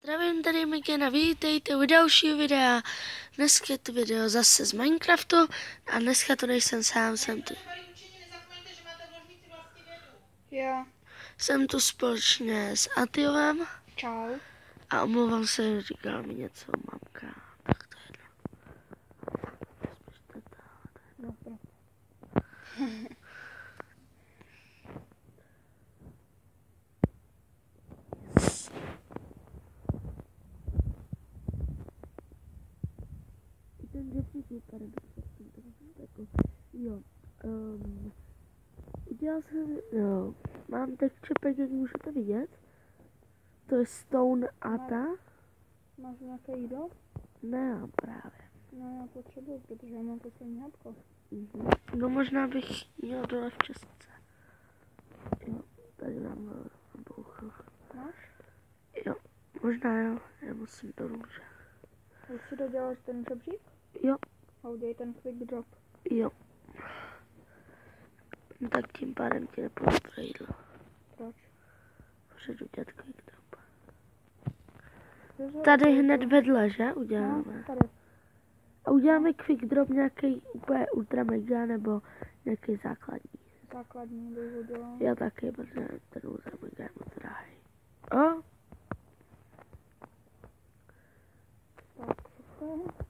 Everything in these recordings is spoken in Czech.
Zdravím, tady Mikena, vítejte u dalšího videa. Dneska je to video zase z Minecraftu a dneska to nejsem sám, jsem tu společně s Atiovem. Čau. A omlouvám se, říkala mi něco mamka. Tak to je jedno. Ten řepník vypadá jo. Udělal jsem, jo. Mám texture pack, jak můžete vidět. To je stone ata. Máš nějaké jídlo? Ne, právě. No já potřebuji, protože já mám poslední jabko. No možná bych měl dole v čestce. Jo, tady mám bouchu. Máš? Jo, možná jo, já musím dolů, že? Už si doděláš ten žebřík? Jo. A udělej ten quick drop. Jo. No tak tím pádem ti nepůjdu pro jídlo. Proč? Můžu udělat quick drop. Tady hned vedle, že? Uděláme. No, tady. A uděláme quick drop nějaký úplně ultra mega nebo nějaký základní. Základní bych udělal. Já taky, protože ten ultra mega je moc drahý. O! Tak, super.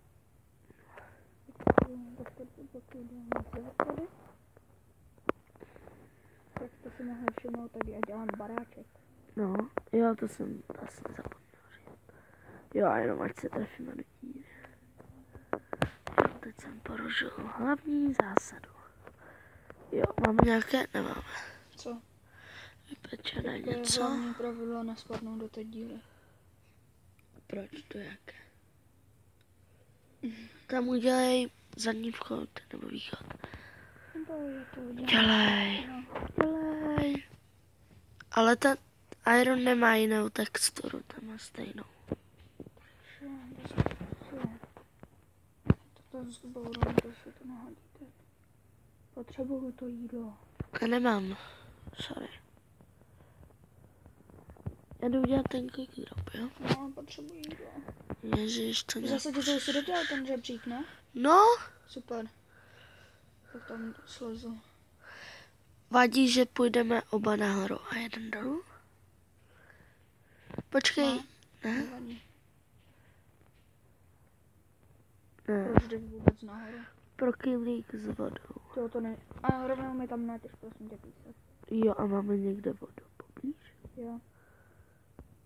Tak to si mohli všimnout, tak já dělám baráček. No, jo, to jsem vlastně zapomněl říct. Jo, a jenom ať se trefíme do díry. Jo, teď jsem porušil hlavní zásadu. Jo, mám nějaké? Nemáme. Co? Vypečené To je něco. hlavní pravidlo nespadnout do té díry. Proč to jaké? Tam udělej zadní vchod nebo východ. Dělej. Dělej. Ale ten iron nemá jinou texturu, tam má stejnou. To zbourám, to si to nahodíte. Potřebuju to jídlo. Já nemám. Sorry. Já jdu udělat ten quick drop, jo? No, potřebuji jídlo. Ježiš, to Zase ti to si dodělal ten žebřík, ne? No, Super. Tak tam slezu. vadí, že půjdeme oba nahoru a jeden dolů? Počkej. Ne? Nevadí. Ne. Proč jdeš vůbec nahoru? Pro kyblík s vodou. To ne. A rovnou mi tam najdeš, prosím tě, písek. Jo, a máme někde vodu poblíž? Jo.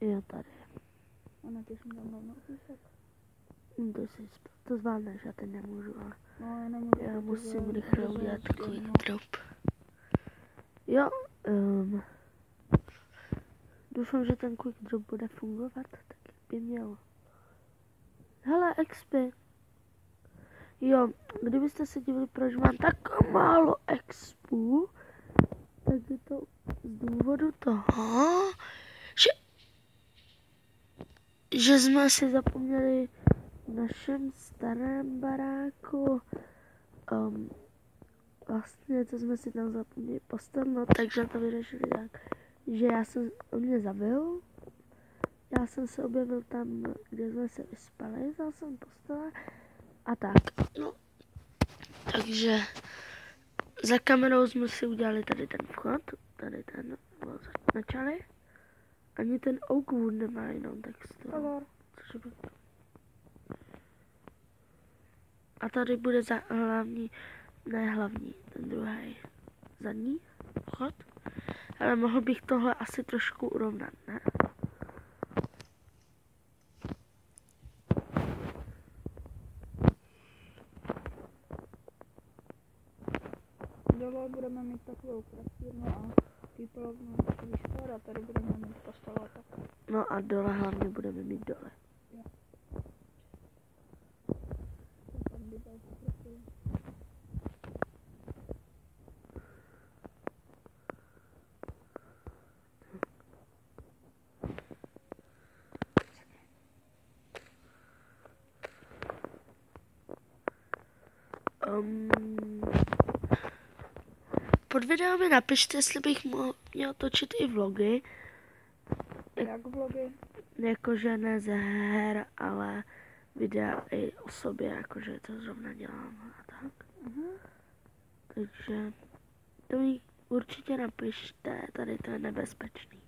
Jo, tady. A natěž mi tam rovnou písek. To zvládneš, já teď nemůžu, ale No, já nemůžu. já musím rychle udělat quick drop. Jo, doufám, že ten quick drop bude fungovat, tak jak by měl. Hele, XP. Jo, kdybyste se divili, proč mám tak málo expů, tak je to z důvodu toho, že jsme si zapomněli v našem starém baráku vlastně, co jsme si tam zapomněli postavit, no takže to vyřešili tak, že já jsem, on mě zabil, já jsem se objevil tam, kde jsme se vyspali, vzal jsem postele a tak, no, takže za kamerou jsme si udělali tady ten vchod, tady ten začali, ani ten Oakwood nemá jinou texturu. A tady bude za hlavní, ne hlavní, ten druhý zadní vchod. Ale mohl bych tohle asi trošku urovnat, ne? Dole budeme mít takovou krasírnu a výplovnu výstor a tady budeme mít postel a tak. No a dole hlavně budeme mít dole. Jo. Pod videem mi napište, jestli bych měl točit i vlogy. Jak vlogy? Jakože ne ze her, ale videa i o sobě, jakože to zrovna dělám a tak. Takže to mi určitě napište, tady to je nebezpečný.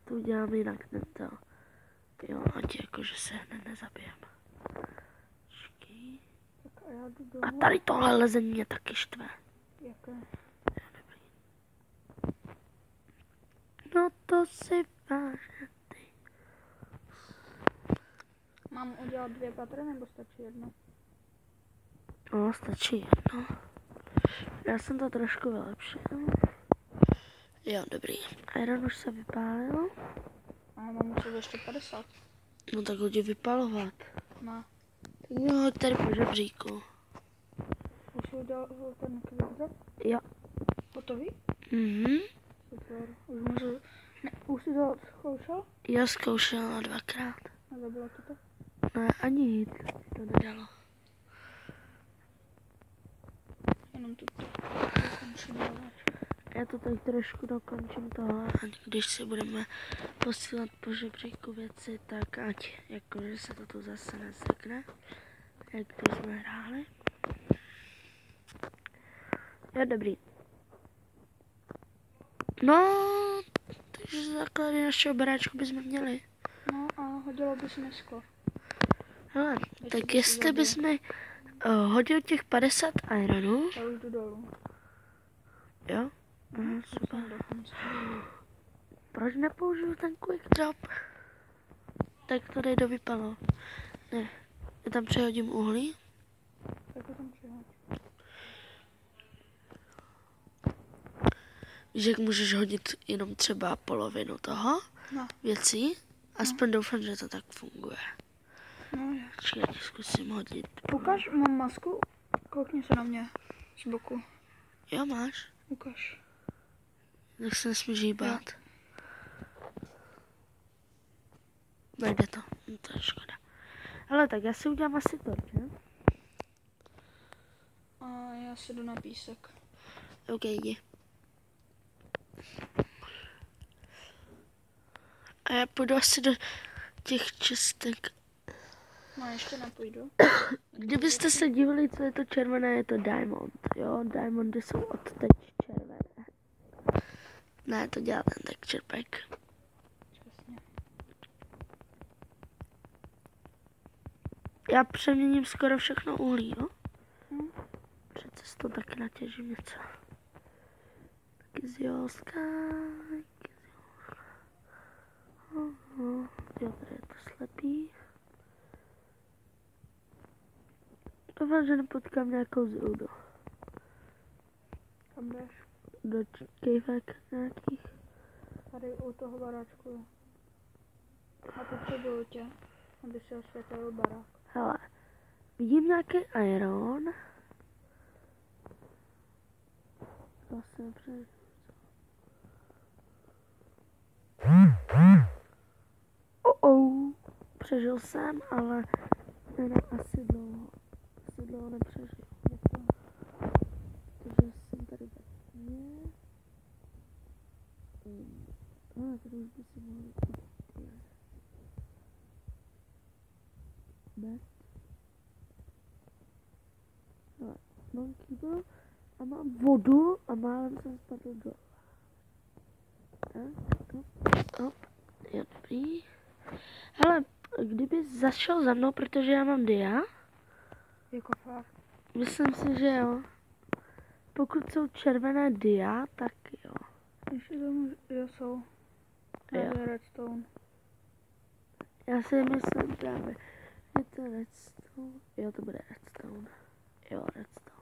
To udělám jinak tento. Jo, ať jakože se hned nezabijem. Tak a já jdu A dolů. tady tohle lezení mě taky štve. Jaké? No to si vážně. Mám udělat 2 patry nebo stačí jedno? No, stačí jedno. Já jsem to trošku vylepšil. Jo, dobrý. Iron už se vypálil. A mám muset ještě 50. No tak ho jdi vypalovat. No. Jo, tady po žebříku. Už jsi udělal ten kvízek? Jo. Hotový? Mhm. Super. Už můžu... Ne, už jsi to zkoušel? Já zkoušela 2krát. A zabilo to to? Ne, ani nic to nedalo. Jenom tu dokončím. Já to teď trošku dokončím tohle. A když si budeme posílat po žebříku věci, tak ať jakože se to tu zase nesekne. Jak když jsme hráli. Jo, dobrý. No, takže základy našeho baráčku bychom měli. No a hodilo bys mi sklo. Hele, Jestli tak by jestli to bychom hodil těch 50 ironů, Já už jdu dolů. jo? Aha, super. Jsem dokonce. Proč nepoužiju ten quick drop? Tak to dej do vypalo. Ne, já tam přehodím uhlí. Tak to tam přihoď. Víš, jak můžeš hodit jenom třeba polovinu toho No. věcí? Aspoň doufám, že to tak funguje. No je. Počkej, já ti zkusím hodit. Ukaž, mám masku. Koukni se na mě. Z boku. Jo, máš? Ukaž. Tak se nesmíš hýbat. Nejde to. No, to je škoda. Ale tak já si udělám asi torč, ne? A já si jdu na písek. OK, jdi. A já půjdu asi do těch čistek. No ještě nepůjdu. Kdybyste se divili, co je to červené, je to diamond. Jo, diamondy jsou odteď červené. Ne, to dělá ten texture pack. Přesně. Já přeměním skoro všechno uhlí, jo? Hm. Před cestou taky natěžím něco. Taky z Joska. Jo, tady je to slepý. Doufám, že nepotkám nějakou zrůdu. Kam jdeš? Do kejvek nějakých. Tady u toho baráčku je. A potřebuju tě, aby si osvětlil barák. Hele, vidím nějaký iron. Zase přes... Přežil jsem, ale ne, asi dlouho. Asi dlouho nepřežil. Takže jsem tady bezpečně. Ale tady už by si mohli jít. Bez. Hele, mám kýbl a mám vodu a málem jsem spadl dolů. Hop, je dobrý. Hele, kdyby zašel za mnou, protože já mám dia, Jako fakt. myslím si, že jo. Pokud jsou červené dia, tak jo. Ještě tomu, jo, jsou. Jo. Tady je redstone. Já si myslím právě, je to redstone. Jo, to bude redstone. Jo, redstone.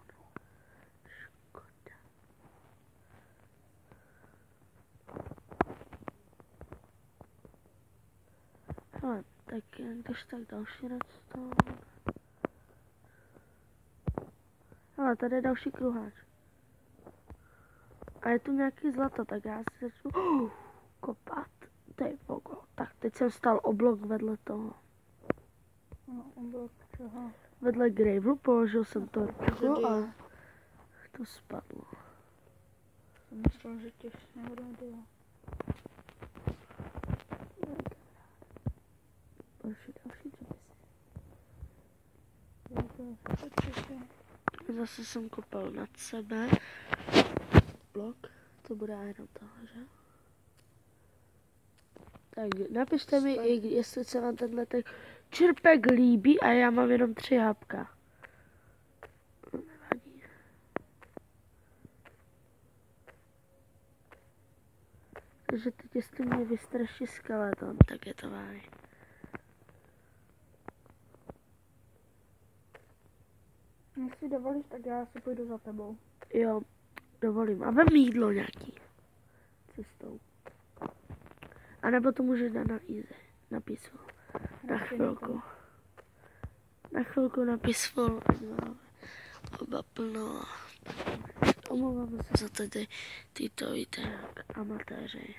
Škoda. Hele, tak když tak další redstone. Hele, tady je další kruháč. A je tu nějaký zlato, tak já si začnu kopat. Ty vogo. Tak teď jsem stal o blok vedle toho. No, oblok čeho? Vedle gravelu položil jsem torčku a dia. to spadlo. Jsem myslel, že těž nebude dia. Zase jsem kopal nad sebe. Blok, to bude jenom tohle, že? Tak napište mi, jestli se vám tenhle čerpek líbí a já mám jenom 3 jabka. Nevadí. Takže teď jestli mě vystraší skeleton, tak je to vážně. Jestli dovolíš, tak já si půjdu za tebou. Jo, dovolím. A vem jídlo nějaký. Cestou. A nebo to můžeš dát na easy, na peaceful. Na chvilku. Na chvilku na peaceful. Oba plno. Omlouvám se za ty to víte jak amatéři.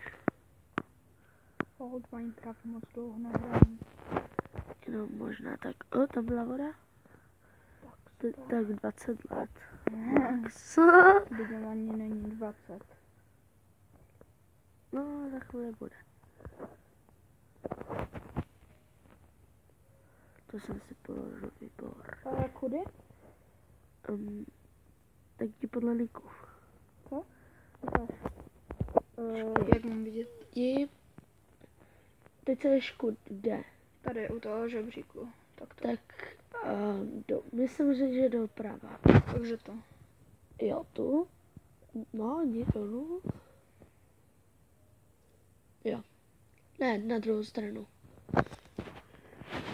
Hold Minecraft moc dlouho nehrám. Jenom možná tak, tam byla voda? Tak 20 let. Max. Budeme ani není 20. No, za chvíli bude. To jsem si položil výbor. A jak kudy? Tak ti podle liků. Co? Ukáž. Jak mám vidět? Teď se kud jde. Tady u toho žebříku. Tak myslím, že doprava. Takže to. Jo, tu. No, jdi dolů. Jo. Ne, na druhou stranu.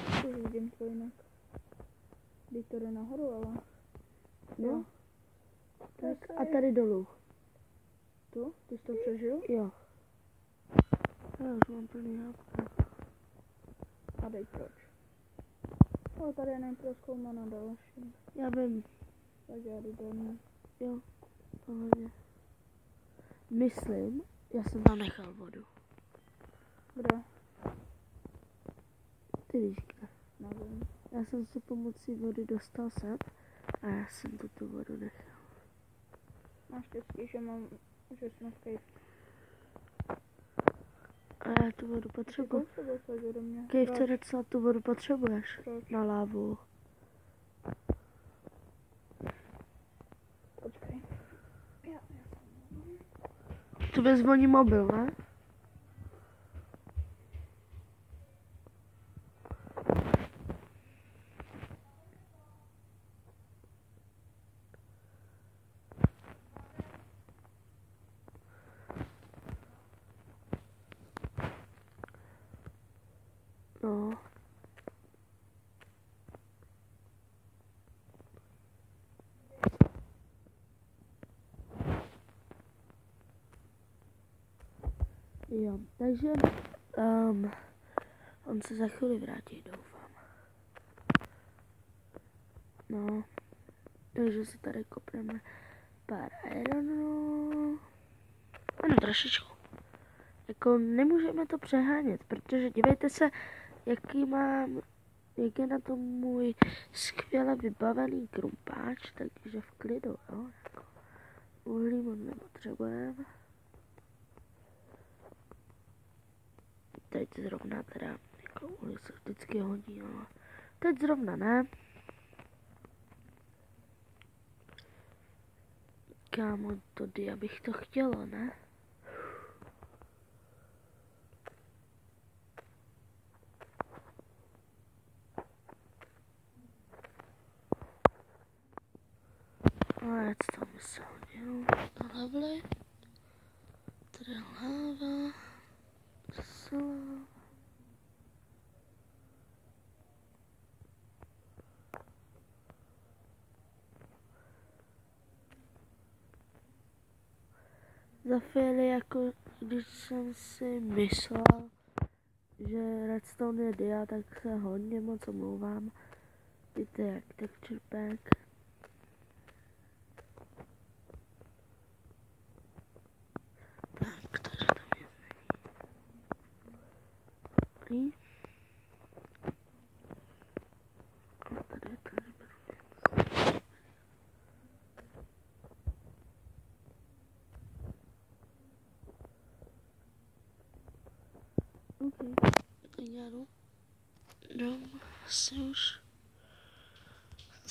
Už vidím to jinak. Teď to jde nahoru, ale... No. Tak a tady dolů. Tu? Ty jsi to přežil? Jo. Já už mám plný jabka. A dej proč. Ale tady je neprozkoumaná další. Já vím. Tak já jdu dolů. Jo. Pohodě. Myslím, já jsem tam nechal vodu. Kde? Ty víš kde. Nevím. Já jsem se pomocí vody dostal sem a já jsem tu vodu nechal. Máš štěstí, že jsme v cave. A já tu vodu potřebuji. Cave Cave Terrace, tu vodu potřebuješ. Proč? Na lávu. Počkej. Tu zvoní mobil, ne? No. Jo, takže on se za chvíli vrátí, doufám. No, takže si tady kopneme pár ironů. Ano, trošičku. Jako nemůžeme to přehánět, protože dívejte se, jak je na tom můj skvěle vybavený krumpáč, takže v klidu, jo. Jako, uhlí moc nepotřebujeme. Teď zrovna teda, jako uhlí se vždycky hodí, ale teď zrovna ne. Kámo, tady abych to chtěla, ne? Ale co tam se hodil? To levely. Tady láva. Slava. Za chvíli, jako když jsem si myslel, že redstone je dia, tak se hodně moc omlouvám. Víte jak texture pack. Tak, takže tam je dobrý. A tady to neberu nic. OK, tak já jdu. Asi už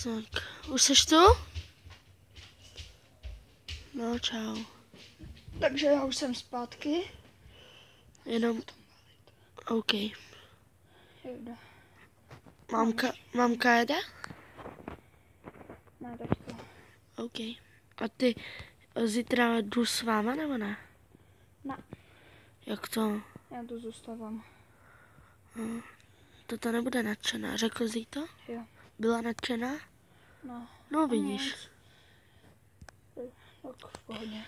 Tak, už seš tu? No, čau. Takže já už jsem zpátky. Jenom, OK. Jde. Mamka jede? Ne, tačka. OK. A ty zítra jdu s váma, nebo ne? Ne, Jak to? já tu zůstávám. To nebude nadšená. Řekl jsi to? Jo. Byla nadšená? No. No vidíš. Tak v pohodě.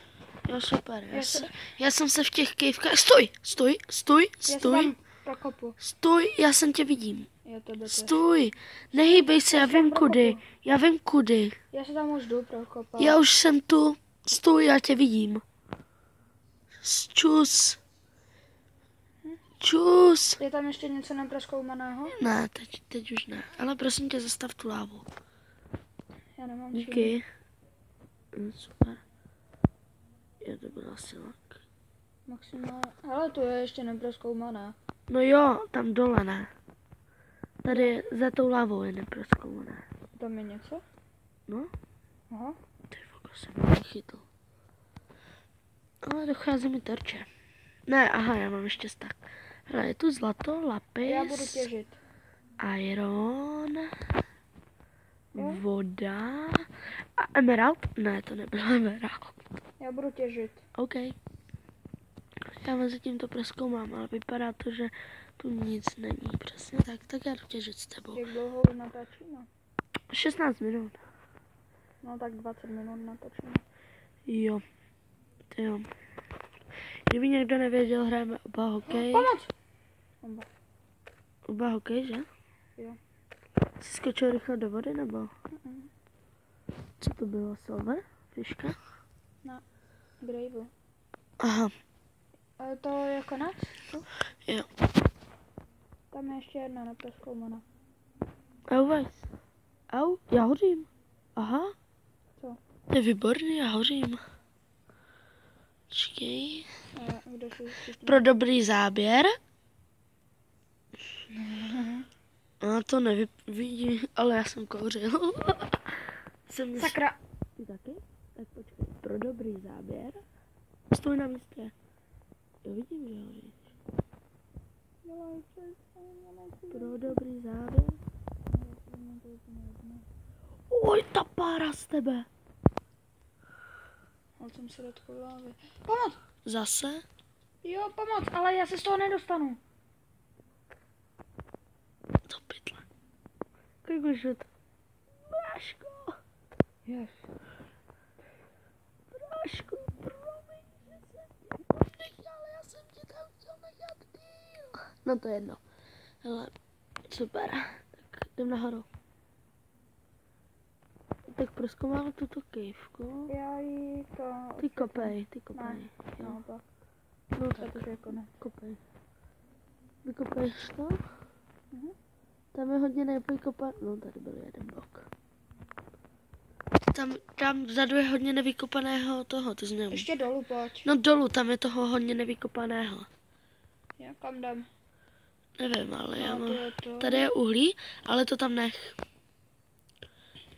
Jo, super. Já Já jsem se v těch kejvkách... Stůj! Já se tam prokopu. Stůj, já jsem tě vidím. Já tebe tež. Stůj! Nehýbej se, já vím kudy. Já vím kudy. Já se tam už jdu prokopat. Já už jsem tu. Stůj, já tě vidím. Čus. Čus. Je tam ještě něco neprozkoumaného? Ne, teď už ne. Ale prosím tě, zastav tu lávu. Já nemám čím. Díky. Super. Je to byla silak. Maximálně. Ale to je ještě neprozkoumané. No jo, tam dole ne. Tady za tou lávou je neprozkoumané. Tam je něco? No, Aha. ty voko jsem mě chytl. Ale dochází mi terče. Ne, aha, já mám ještě stak. Hele, je tu zlato, lapis. Já budu těžit. Iron. Jo? Voda. A emerald? Ne, to nebyl emerald. Já budu těžit. OK. Já vám zatím to prozkoumám, ale vypadá to, že tu nic není. Přesně tak, tak já jdu těžit s tebou. Jak dlouho už natáčíme? 16 minut. No tak 20 minut natáčíme. Jo. Ty jo. Kdyby někdo nevěděl, hrajeme oba hokej. Pomoc! Bomba. Oba hokej, že? Jo. Jsi skočil rychle do vody, nebo? Mm-mm. Co to bylo? Silver? Fiška? Na Gravel. Aha, Ale to je konec? jo. Tam je ještě jedna neprozkoumaná. Au, vajs. Au, já hořím. Aha. Co? To je výborný, já hořím. Počkej. A kde si všichni? Pro dobrý záběr. A to nevidí, ale já jsem kouřil. Sakra! Ty taky? Tak počkej. Pro dobrý záběr. Stůj na místě. Jo, vidím, že hoříš. Pro dobrý záběr. Oj, ta pára z tebe. Ale jsem se dotkl hlavy. Pomoc! Zase? Jo, pomoc, ale já se z toho nedostanu. To pytle. Kolik už je to? Bráško. Yes. Bráško, promiň, že jsem tě podnechal, já jsem tě tam chtěl nechat díl. No to je jedno. Hele, super. Tak jdem nahoru. Tak prozkoumáme tuto kejvku. Já jí to... Ty kopej. Ne, Jo. no tak. No To tak, už je konec. kopej. Vykopejš to? Mhm. Tam je hodně nevykopaný. No, tady byl jeden blok. Tam vzadu je hodně nevykopaného toho, to znamená. Ještě dolů pojď. No dolů, tam je toho hodně nevykopaného. Já kam jdem? Nevím, ale já No, mám... to je to. Tady je uhlí, ale to tam nech.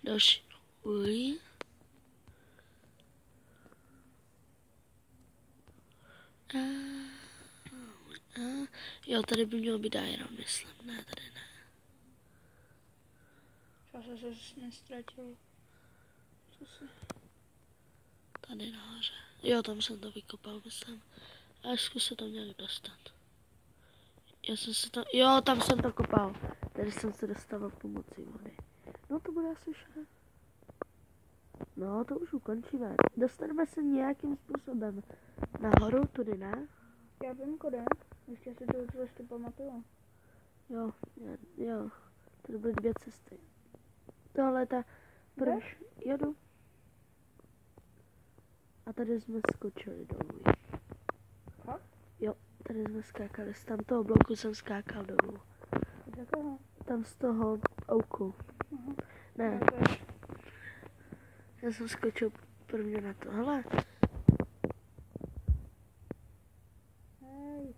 Další uhlí. Jo, tady by mělo být iron, myslím. Ne, tady ne. Já se nestratil. Co se... Tady nahoře. Jo, tam jsem to vykopal, myslím. A ještě se to nějak dostat. Já jsem se tam... Jo, tam jsem to kopal. Tady jsem se dostával pomocí vody. No to bude asi všechno. No, to už ukončíme. Dostaneme se nějakým způsobem nahoru, tudy ne? Já vím kudy. Ještě si to trošku pamatuju. Jo. Tady byly dvě cesty. Tohle ta Jdeš? Jedu. A tady jsme skočili dolů. Fakt? Jo, tady jsme skákali. Z tamtoho bloku jsem skákal dolů. Z jakého? Tam z toho ouku. Aha. Ne, Já tež. já jsem skočil prvně na to. Hele, Hej.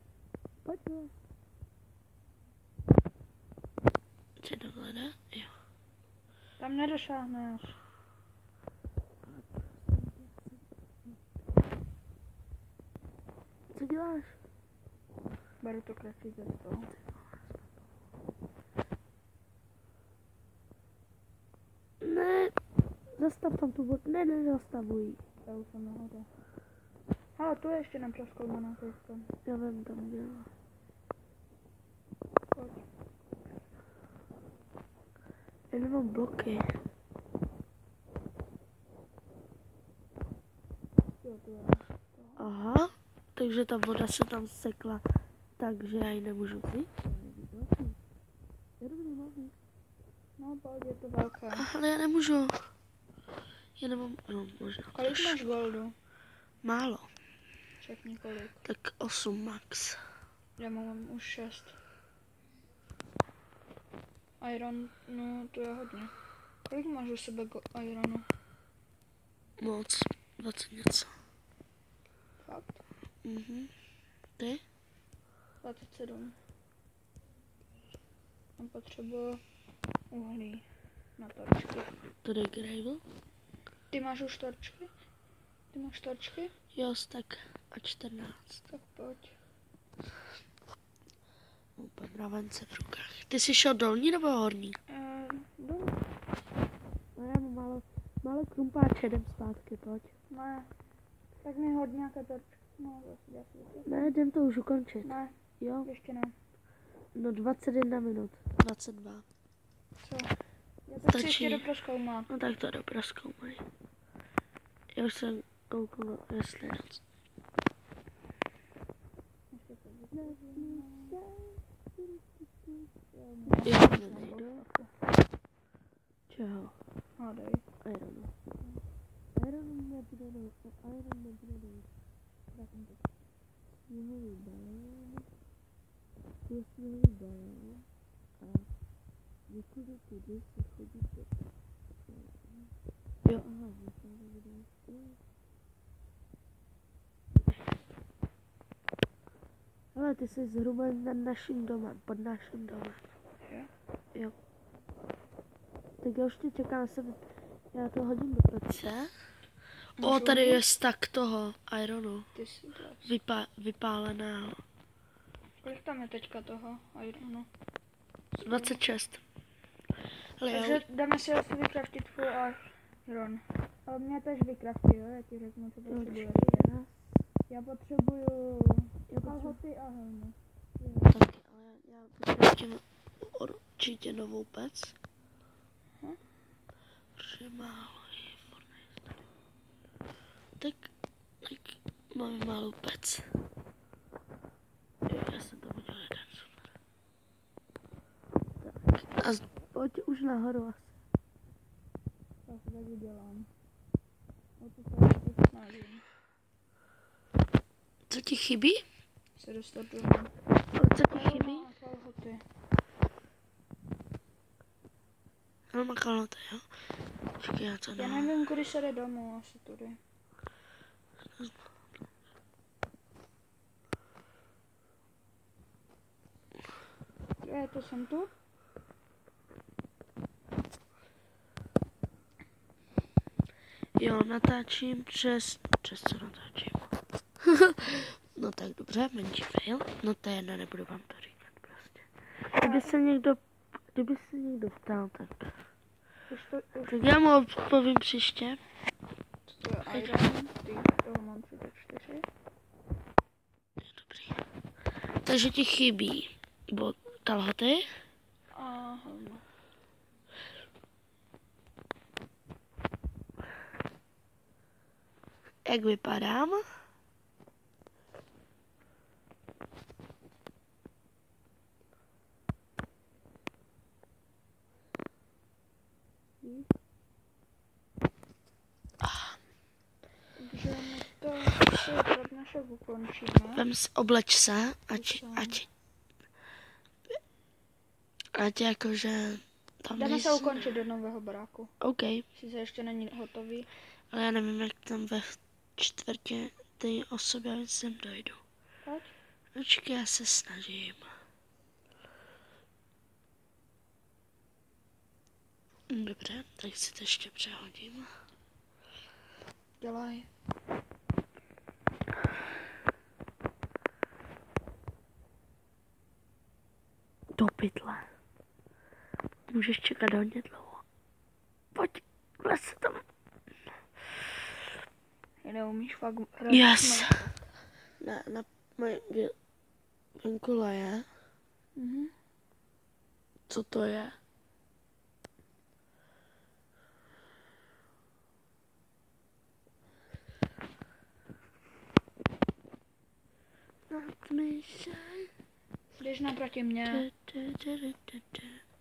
pojď no. Co tohle jde? Jo. Tam nedošáhneš. Co děláš? Beru to kratší cestu. Ne, zastav tam tu vodu. Ne, nezastavuj. Já už jsem nahoře. Ale tu je ještě nepřezkoumaná cesta. Já vím, tam byla. Pojď. Já nemám bloky. Jo, tu je. Aha, takže ta voda se tam sekla, takže já ji nemůžu vzít. No, pojď, je to velké. Ale já nemůžu. Já nemám, no možná. Kolik máš goldu? Málo, Řekni kolik. tak 8 max. Já mám už 6. Iron, no to je hodně. Kolik máš u sebe ironu? Moc, 20 něco. Fakt? Mhm. Ty? 27. Mám potřebu uhlí na torčky. Tady je gravel? Ty máš už torčky? Ty máš torčky? Jo, tak a 14. Tak pojď. Úplně mravence v rukách. Ty jsi šel dolní nebo horní? Dolů. No já mám málo krumpáče, jdem zpátky, pojď. Ne. Tak mi hodně nějaké torčky. No, zase Ne, jdem to už ukončit. Ne, Jo? ještě ne. No 21 minut. 22. Co? Já to chci Stačí. ještě doprozkoumat. No tak to dobré zkoumaj. Já už jsem koukal, jestli noc. Jo, nejdu. Čeho? Hádej. Ironu. Iron nebude nejít. Iron nebude nejít. Sněhový balón. Tu je sněhový balón. A někudy tudy se chodí do... Jo, aha, musíme vydat. Ale ty jsi zhruba nad naším domem, pod naším domem. Jo? Jo. Tak já už tě čekám, já to hodím do pece. O, tady je stack toho ironu. Ty jsi Vypáleného. Kolik tam je teďka toho ironu? 26. Ale Takže dáme si asi vykraftit full iron. Ale mě tež vykrafti, jo? Já ti řeknu, co potřebuješ. Já potřebuju kalhoty a helmu. Taky, ale já potřebuji určitě novou pec. Protože málo je furt. Tak máme malou pec. Jo, já jsem to udělal jeden, super. Tak, a pojď už nahoru asi. Já se tak udělám. O to se teď snažím. Co ti chybí? Se dostat do Co ti chybí? kalhoty. Helma kalhoty, jo? Počkej, já to Já dám. nevím, kudy se jde domů, asi tudy. Je to jsem tu? Jo, natáčím přes co natáčím? No tak dobře, menší fail. No to je jedno, nebudu vám to říkat prostě. Kdyby se někdo ptal, tak já mu odpovím příště. To je iron, toho mám 34. Dobrý. Takže ti chybí kalhoty. A helma. Jak vypadám? Takže my to asi pro dnešek ukončíme. Obleč se, ať jakože tam Jdeme se nejsme. ukončit do nového baráku. OK, Sice ještě není hotový. ale já nevím, jak tam ve čtvrtě ty osoby, já sem dojdu. Pojď. Počkej, já se snažím. Dobře, tak si to ještě přehodím. Dělaj. Do pytle. Můžeš čekat hodně dlouho. Pojď, vlez se tam. Neumíš fakt... Yes. Na moje vinkule je. Mhm. Co to je? Jdeš naproti mě.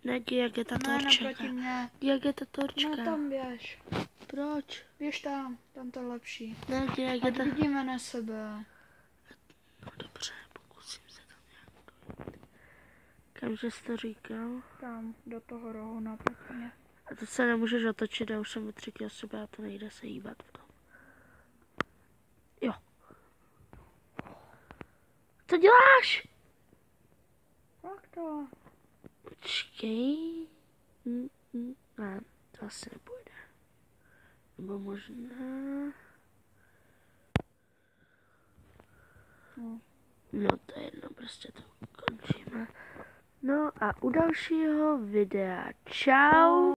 Nejdi, jak je ta Ne, torčka. naproti mě. Jak je ta torčka? No tam běž. Proč? Běž tam to je lepší. Nejdi, jak je Ať ta... vidíme na sebe. No dobře, pokusím se tam nějak dojít. Kamže jsi to říkal? Tam, do toho rohu naproti mě. A to se nemůžeš otočit, já už jsem ve třetí osobě a to nejde se hýbat v tom. Jo. Co děláš? Jak to? Počkej. Ne, to asi nepůjde. Nebo možná... No to je jedno, prostě to končíme. No a u dalšího videa. Čau.